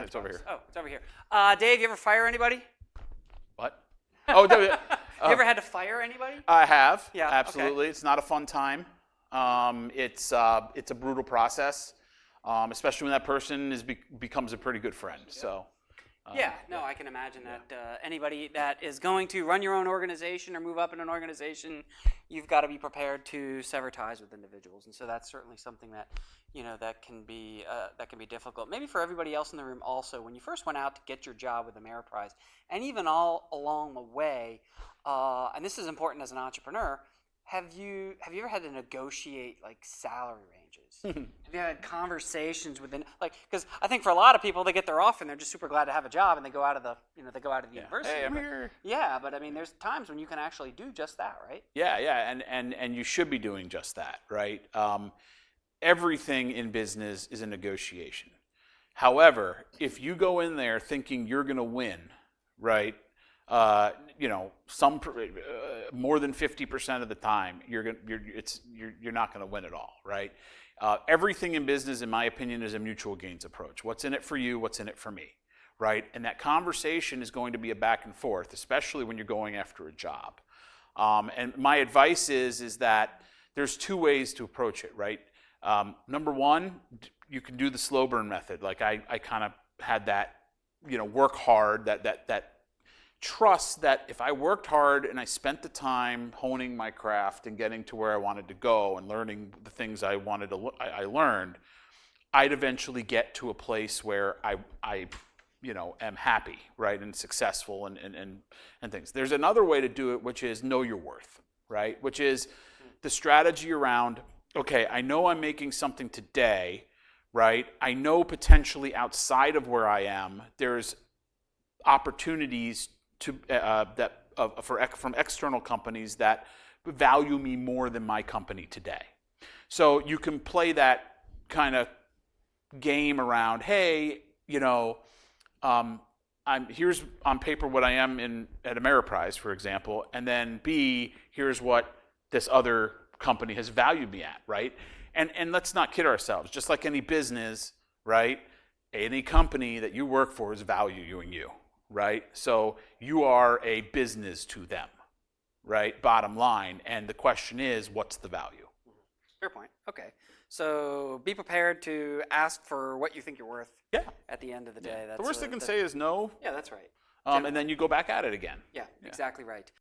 it's over here. Oh, it's over here. Dave, you ever fire anybody? What? Oh, You ever had to fire anybody? I have. Yeah, Absolutely. okay. It's not a fun time. It's a brutal process, especially when that person becomes a pretty good friend. So. Yeah, no, I can imagine that anybody that is going to run your own organization or move up in an organization, you've got to be prepared to sever ties with individuals, and so that's certainly something that that can be difficult. Maybe for everybody else in the room also, when you first went out to get your job with Ameriprise, and even all along the way, and this is important as an entrepreneur. Have you ever had to negotiate like salary ranges? Have you had conversations within because I think for a lot of people they get their offer and they're just super glad to have a job and they go out of the university. Hey, I'm here. Yeah, but I mean there's times when you can actually do just that, right? Yeah, and you should be doing just that, right? Everything in business is a negotiation. However, if you go in there thinking you're going to win, right? More than 50% of the time, you're not going to win at all, right? Everything in business, in my opinion, is a mutual gains approach. What's in it for you? What's in it for me, right? And that conversation is going to be a back and forth, especially when you're going after a job. And my advice is that there's two ways to approach it, right? Number one, you can do the slow burn method. Like I kind of had that, work hard, that trust that if I worked hard and I spent the time honing my craft and getting to where I wanted to go and learning the things I learned, I'd eventually get to a place where I am happy, right, and successful and things. There's another way to do it, which is know your worth, right, which is the strategy around, okay, I know I'm making something today, right? I know potentially outside of where I am, there's opportunities from external companies that value me more than my company today. So you can play that kind of game around, hey, here's on paper what I am at Ameriprise, for example, and then B, here's what this other company has valued me at, right? And let's not kid ourselves. Just like any business, right? Any company that you work for is valuing you. Right? So you are a business to them, right? Bottom line. And the question is, what's the value? Fair point. Okay. So be prepared to ask for what you think you're worth at the end of the day. The worst they can say is no. Yeah, that's right. And then you go back at it again. Yeah, exactly right.